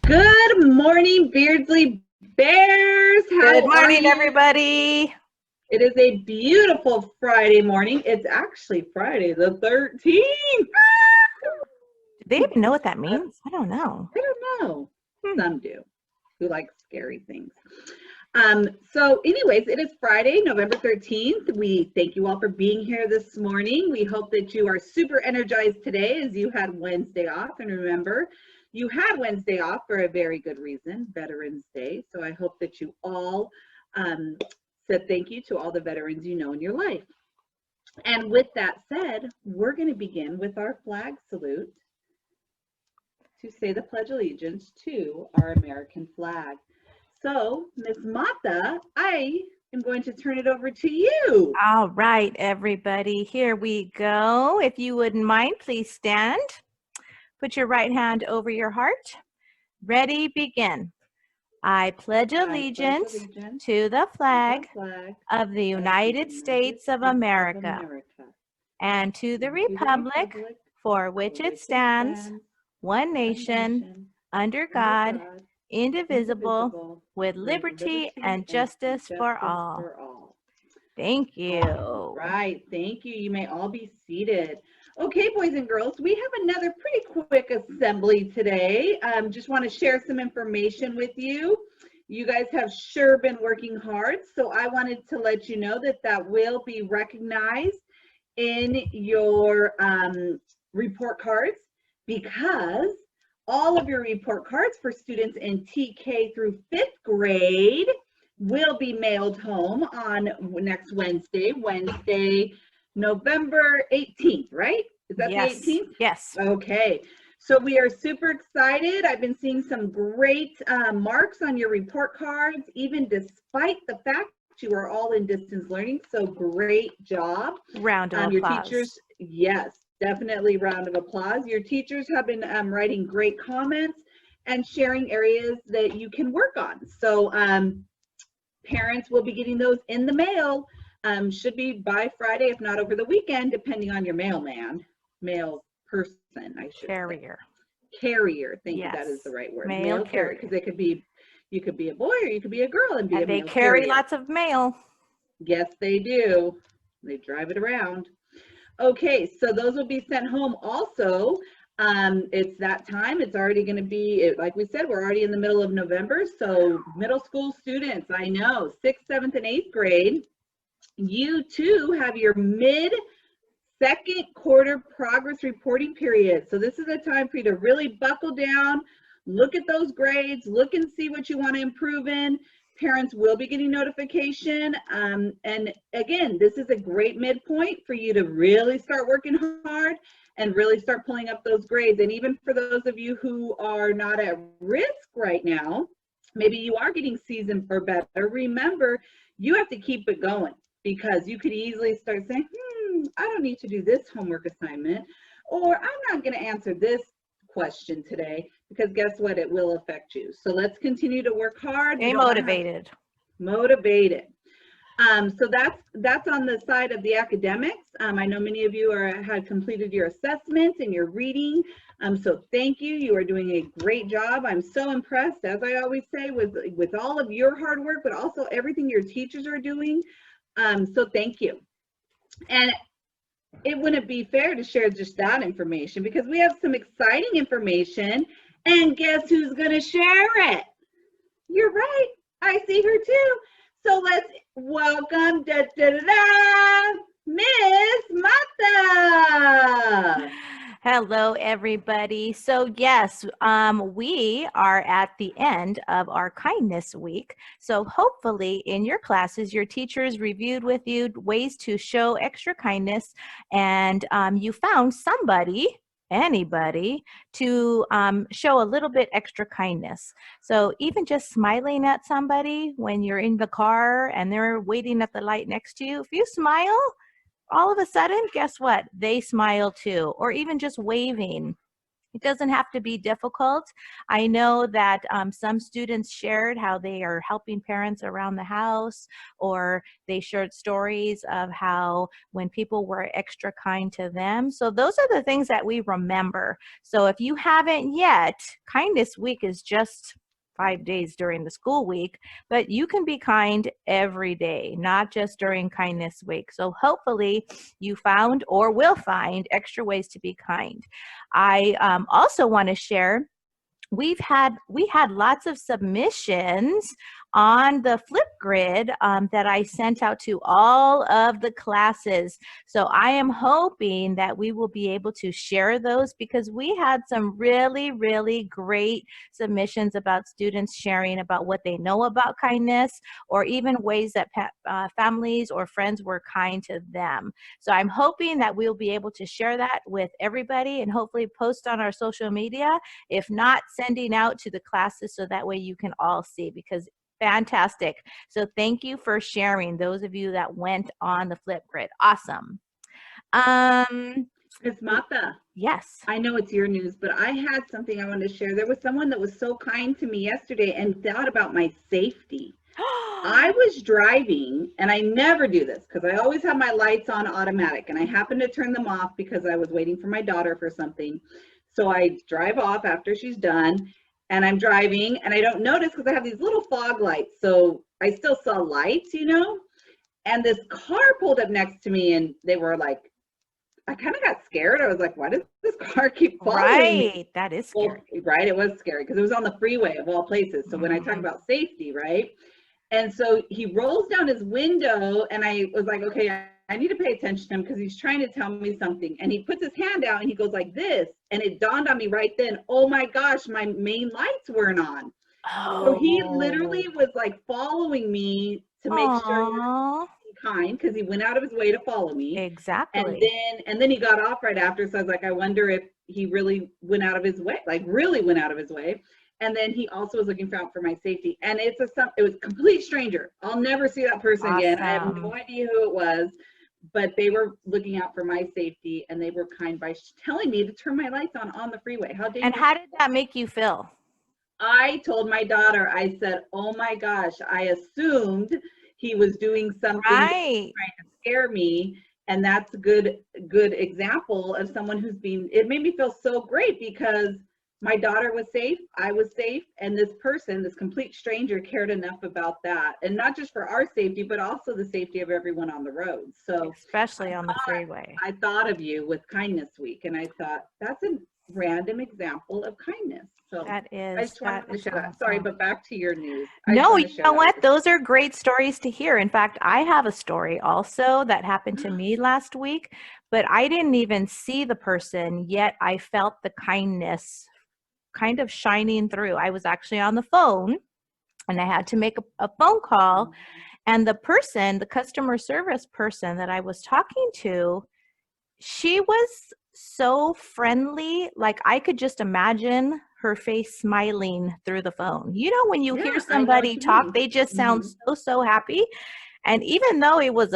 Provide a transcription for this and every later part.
Good morning, Beardsley Bears. Good How are morning, you? everybody. It is a beautiful Friday morning. It's actually Friday the 13th. Do they even know what that means? I don't know. I don't know. Hmm. Some do, who like scary things. So anyways, it is Friday, November 13th. We thank you all for being here this morning. We hope that you are super energized today as you had Wednesday off. And remember, you had Wednesday off for a very good reason, Veterans Day. So I hope that you all said thank you to all the veterans you know in your life. And with that said, we're going to begin with our flag salute to say the Pledge of Allegiance to our American flag. So, Miss Mata, I am going to turn it over to you. All right, everybody, here we go. If you wouldn't mind, please stand. Put your right hand over your heart. Ready, begin. I pledge allegiance to the flag of the United States of America and to the republic for which it stands, one nation, under God, indivisible, with liberty and justice for all. Thank you. All right, thank you. You may all be seated. Okay, boys and girls, we have another pretty quick assembly today. Just want to share some information with you. You guys have sure been working hard, so I wanted to let you know that that will be recognized in your report cards, because all of your report cards for students in TK through 5th grade will be mailed home on next Wednesday, November 18th, right? Is that Yes. the 18th? Yes. Okay. So we are super excited. I've been seeing some great marks on your report cards, even despite the fact you are all in distance learning. So great job. Round of your applause. teachers, yes, definitely round of applause. Your teachers have been writing great comments and sharing areas that you can work on. So parents will be getting those in the mail. Should be by Friday, if not over the weekend, depending on your mail person, I should Carrier. say. Carrier, thank you, that is the right word. Mail carrier. Because it could be, you could be a boy or you could be a girl and be a they mail carry carrier. lots of mail. Yes, they do. They drive it around. Okay, so those will be sent home also. It's that time. It's already going to be, like we said, we're already in the middle of November. So middle school students, I know, 6th, 7th, and 8th grade, you too have your mid-second quarter progress reporting period. So this is a time for you to really buckle down, look at those grades, look and see what you want to improve in. Parents will be getting notification. And again, this is a great midpoint for you to really start working hard and really start pulling up those grades. And even for those of you who are not at risk right now, maybe you are getting seasoned or better, remember, you have to keep it going, because you could easily start saying, I don't need to do this homework assignment, or I'm not going to answer this question today, because guess what? It will affect you. So let's continue to work hard. Stay motivated. Motivated. So that's on the side of the academics. I know many of you had completed your assessments and your reading. So thank you. You are doing a great job. I'm so impressed, as I always say, with all of your hard work, but also everything your teachers are doing. So thank you. And it wouldn't be fair to share just that information, because we have some exciting information. And guess who's going to share it? You're right. I see her too. So let's welcome Miss Mata. Hello, everybody. So yes, we are at the end of our kindness week. So hopefully in your classes, your teachers reviewed with you ways to show extra kindness, and you found anybody to show a little bit extra kindness. So even just smiling at somebody when you're in the car and they're waiting at the light next to you, if you smile, all of a sudden, guess what? They smile too. Or even just waving It doesn't have to be difficult. I know that some students shared how they are helping parents around the house, or they shared stories of how when people were extra kind to them. So those are the things that we remember. So if you haven't yet, Kindness Week is just 5 days during the school week, but you can be kind every day, not just during Kindness Week. So hopefully you found or will find extra ways to be kind. I also want to share, we had lots of submissions on the Flipgrid that I sent out to all of the classes. So I am hoping that we will be able to share those, because we had some really, really great submissions about students sharing about what they know about kindness, or even ways that families or friends were kind to them. So I'm hoping that we'll be able to share that with everybody and hopefully post on our social media. If not, sending out to the classes so that way you can all see, because fantastic. So thank you for sharing, those of you that went on the Flipgrid. Awesome. Miss Mata, Yes. I know it's your news, but I had something I wanted to share. There was someone that was so kind to me yesterday and thought about my safety. I was driving, and I never do this because I always have my lights on automatic, and I happened to turn them off because I was waiting for my daughter for something. So I drive off after she's done, and I'm driving, and I don't notice because I have these little fog lights. So I still saw lights, you know, and this car pulled up next to me, and they were like, I kind of got scared. I was like, why does this car keep following me? Right. That is scary. Well, right. It was scary because it was on the freeway of all places. So when I talk about safety, right? And so he rolls down his window, and I was like, okay, I need to pay attention to him because he's trying to tell me something. And he puts his hand out and he goes like this. And it dawned on me right then, oh my gosh, my main lights weren't on. So he literally was like following me to make sure kind, because he went out of his way to follow me. Exactly. And then he got off right after. So I was like, I wonder if he really went out of his way, like really went out of his way. And then he also was looking out for my safety. And it was a complete stranger. I'll never see that person again. I have no idea who it was, but they were looking out for my safety, and they were kind by telling me to turn my lights on the freeway. How dangerous. And how did that make you feel? I told my daughter, I said, oh my gosh, I assumed he was doing something trying to scare me. And that's a good example of someone who's been, it made me feel so great because my daughter was safe, I was safe, and this person, this complete stranger, cared enough about that. And not just for our safety, but also the safety of everyone on the road. So especially on the freeway. I thought of you with Kindness Week, and I thought that's a random example of kindness. So that is, I just wanted to share that. Sorry, but back to your news. No, you know what? Those are great stories to hear. In fact, I have a story also that happened to me last week, but I didn't even see the person, yet I felt the kindness kind of shining through. I was actually on the phone, and I had to make a phone call, and the person, the customer service person that I was talking to, she was so friendly. Like I could just imagine her face smiling through the phone. You know, when you hear somebody talk, they just sound so happy. And even though it was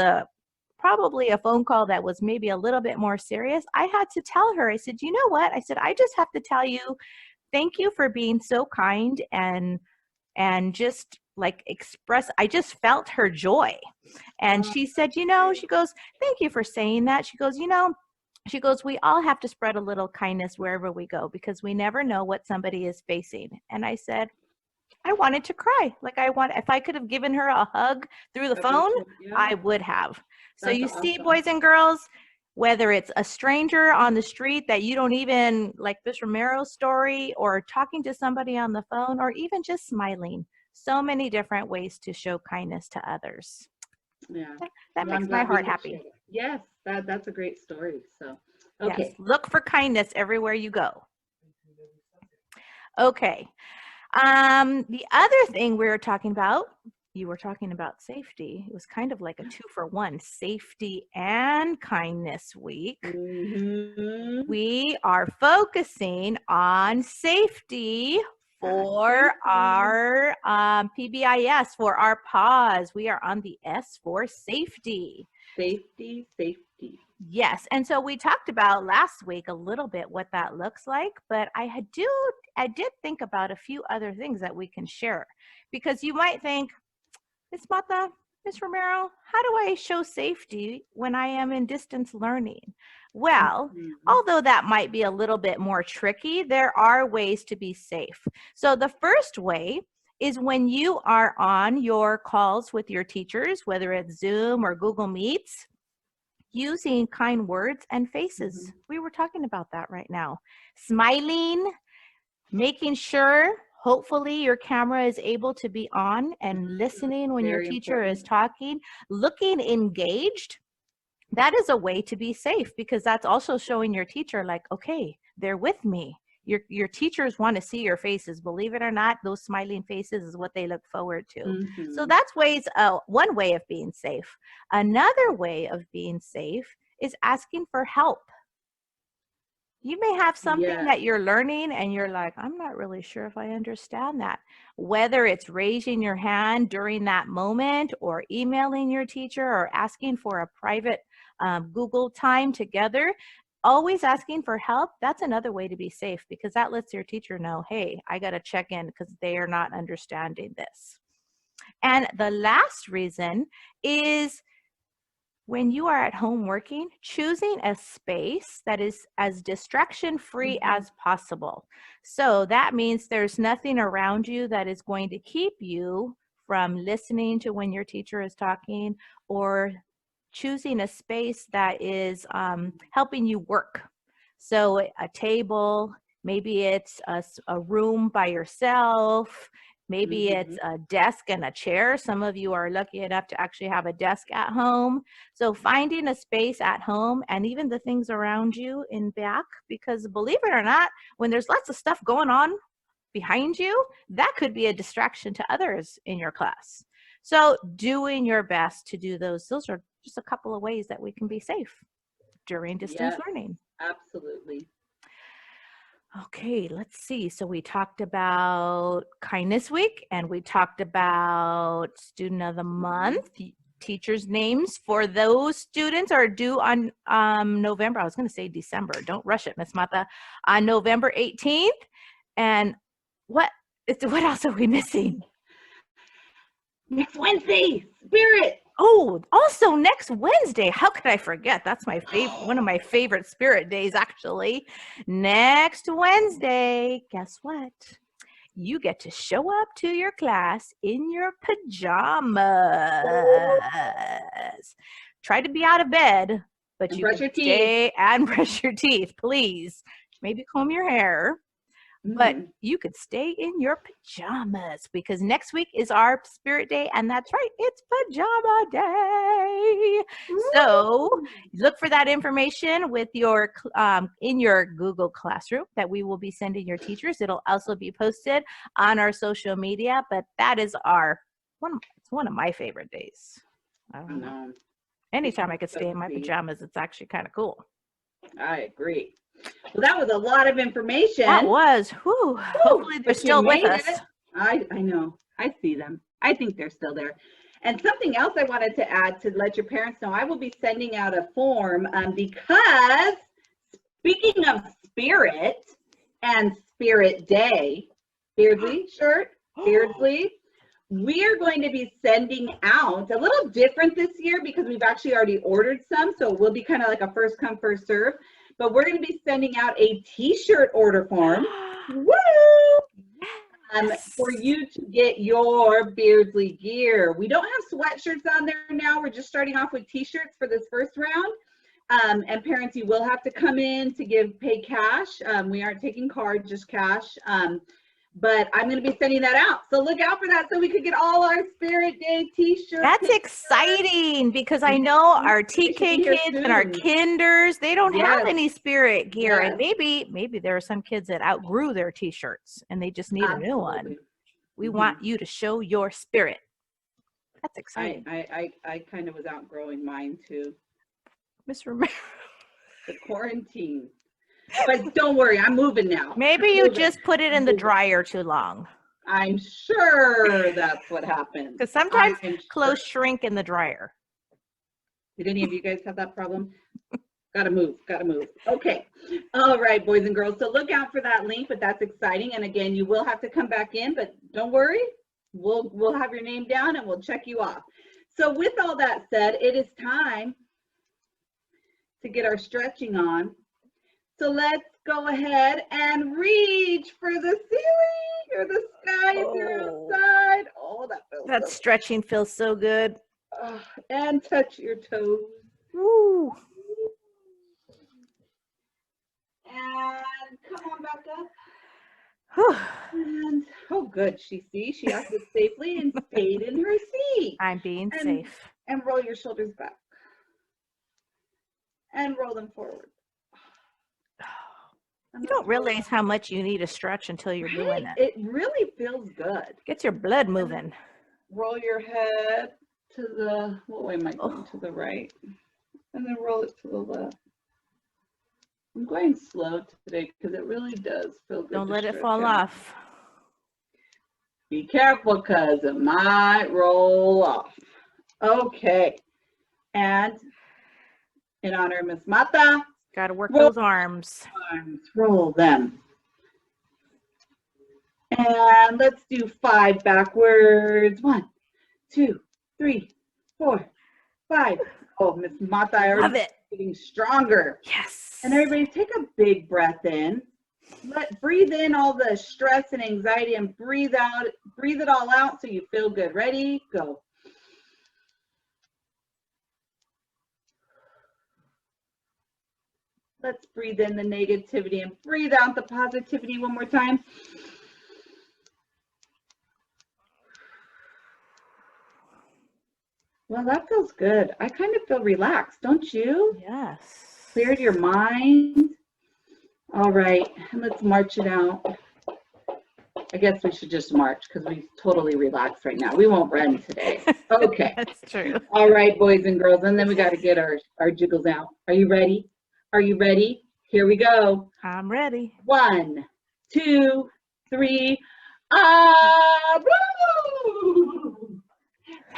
probably a phone call that was maybe a little bit more serious, I had to tell her, I said, you know what? I said, I just have to tell you, thank you for being so kind and just like I just felt her joy. And she said, you know, she goes, thank you for saying that. She goes, you know, we all have to spread a little kindness wherever we go because we never know what somebody is facing. And I said, I wanted to cry. Like if I could have given her a hug through the phone, I would have. So you see, boys and girls, whether it's a stranger on the street that you don't even, like this Romero's story, or talking to somebody on the phone, or even just smiling. So many different ways to show kindness to others. Yeah. That makes my heart happy. Yes, that's a great story. So, okay. Yes, look for kindness everywhere you go. Okay. The other thing we were talking about, you were talking about safety. It was kind of like a 2-for-1, safety and kindness week. We are focusing on safety for our PBIS, for our pause. We are on the S for safety. Safety. Yes. And so we talked about last week a little bit what that looks like, but I did think about a few other things that we can share, because you might think, Miss Mata, Miss Romero, how do I show safety when I am in distance learning? Well, although that might be a little bit more tricky, there are ways to be safe. So the first way is when you are on your calls with your teachers, whether it's Zoom or Google Meets, using kind words and faces. We were talking about that right now. Smiling, making sure, hopefully your camera is able to be on and listening when your teacher is talking, looking engaged. That is a way to be safe, because that's also showing your teacher like, okay, they're with me. Your teachers want to see your faces. Believe it or not, those smiling faces is what they look forward to. So that's one way of being safe. Another way of being safe is asking for help. You may have something that you're learning and you're like, I'm not really sure if I understand that. Whether it's raising your hand during that moment, or emailing your teacher, or asking for a private Google time together, always asking for help. That's another way to be safe, because that lets your teacher know, hey, I got to check in because they are not understanding this. And the last reason is, when you are at home working, choosing a space that is as distraction-free as possible. So that means there's nothing around you that is going to keep you from listening to when your teacher is talking, or choosing a space that is helping you work. So a table, maybe it's a room by yourself, maybe it's a desk and a chair. Some of you are lucky enough to actually have a desk at home. So finding a space at home, and even the things around you in back, because believe it or not, when there's lots of stuff going on behind you, that could be a distraction to others in your class. So doing your best to do those are just a couple of ways that we can be safe during distance learning. Absolutely. Okay, let's see. So we talked about Kindness Week, and we talked about Student of the Month. Teachers' names for those students are due on November. I was going to say December. Don't rush it, Miss Mata. On November 18th. And what else are we missing? Next Wednesday, Spirit. Oh, also next Wednesday. How could I forget? That's my favorite, one of my favorite Spirit days, actually. Next Wednesday, guess what? You get to show up to your class in your pajamas. Try to be out of bed, but you brush your teeth and brush your teeth, please. Maybe comb your hair. But you could stay in your pajamas, because next week is our Spirit Day, and that's right, it's Pajama Day. So look for that information with your in your Google Classroom that we will be sending your teachers. It'll also be posted on our social media, but that is it's one of my favorite days. I don't know. Anytime I could stay in my pajamas, it's actually kind of cool. I agree. Well, that was a lot of information. That was. Whew. Hopefully they're still with us. I know. I see them. I think they're still there. And something else I wanted to add to let your parents know, I will be sending out a form because, speaking of Spirit and Spirit Day, Beardsley shirt, Beardsley, we are going to be sending out a little different this year, because we've actually already ordered some. So it will be kind of like a first come, first serve. But we're going to be sending out a t-shirt order form. Woo! For you to get your Beardsley gear. We don't have sweatshirts on there now. We're just starting off with t-shirts for this first round. And parents, you will have to come in to pay cash. We aren't taking cards, just cash. But I'm going to be sending that out. So look out for that, so we could get all our Spirit Day t-shirts. That's exciting, because I know our TK kids and our kinders, they don't have any Spirit gear. And maybe there are some kids that outgrew their t-shirts and they just need a new one. We want you to show your spirit. That's exciting. I kind of was outgrowing mine too. Miss Romero. The quarantine. But don't worry, I'm moving now. Maybe you just put it in the dryer too long. I'm sure that's what happened. Because sometimes clothes shrink in the dryer. Did any of you guys have that problem? Gotta move. Okay. All right, boys and girls. So look out for that link, but that's exciting. And again, you will have to come back in, but don't worry. We'll have your name down and we'll check you off. So with all that said, it is time to get our stretching on. So let's go ahead and reach for the ceiling or the sky if you're outside. Oh, that feels That so stretching feels so good. and touch your toes. Woo. And come on back up. Whew. And oh, good. She acted safely and stayed in her seat. I'm being safe. And roll your shoulders back. And roll them forward. You don't realize how much you need to stretch until you're doing it. It really feels good. Gets your blood moving. Roll your head to the, what way am I going? To the right. And then roll it to the left. I'm going slow today because it really does feel good. Don't let it fall off. Be careful because it might roll off. Okay. And in honor of Miss Mata, Got to work those arms. Roll them. And let's do 5 backwards. 1, 2, 3, 4, 5. Oh, Miss Mata, I already Love it. getting stronger. Yes. And everybody take a big breath in. Breathe in all the stress and anxiety and breathe it all out so you feel good. Ready? Go. Let's breathe in the negativity and breathe out the positivity one more time. Well, that feels good. I kind of feel relaxed, don't you? Yes. Cleared your mind. All right, let's march it out. I guess we should just march because we totally relaxed right now. We won't run today. Okay. That's true. All right, boys and girls, and then we got to get our jiggles out. Are you ready? Are you ready? Here we go. I'm ready. 1, 2, 3.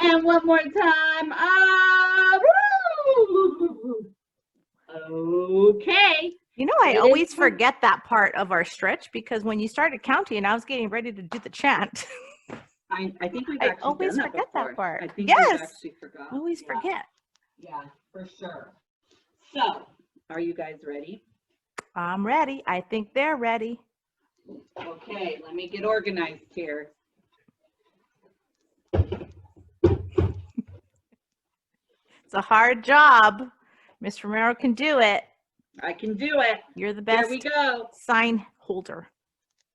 And one more time. Okay. You know, I always forget that part of our stretch because when you started counting, I was getting ready to do the chant. I think we've I actually always done forget that before. part. I think Yes. we've actually forgot. I always forget. Yeah, for sure. So, are you guys ready? I'm ready. I think they're ready. Okay, let me get organized here. It's a hard job. Miss Romero can do it. I can do it. You're the best Here we go. sign holder.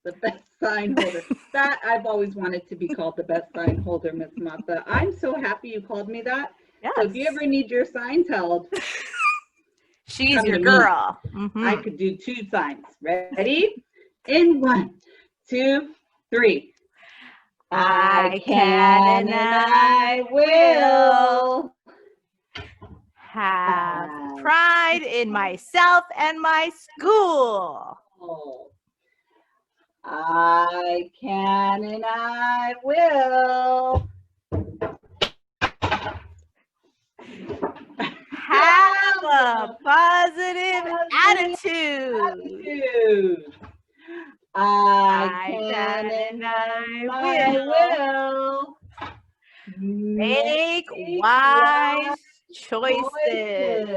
The best sign holder. That I've always wanted to be called the best sign holder, Miss Mata. I'm so happy you called me that. Yes. So if you ever need your signs held, She's come your to me. girl. I could do 2 signs. Ready? In 1, 2, 3. I can and I will have pride in myself and my school. I can and I will Have a positive attitude. I can and I will make wise choices.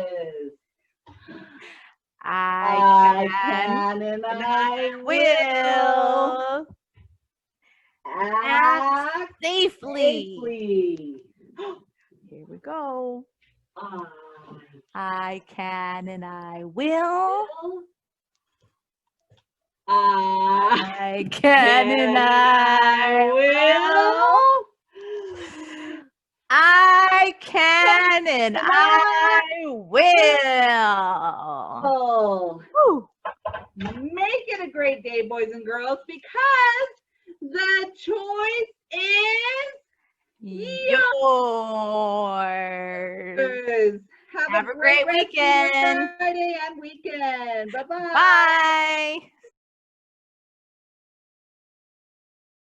I can and I will act safely. safely. Here we go. I can and I will. I can and I will. I can and I will. Woo. Make it a great day, boys and girls, because the choice is yours. Have a great weekend. Friday and weekend. Bye-bye. Bye.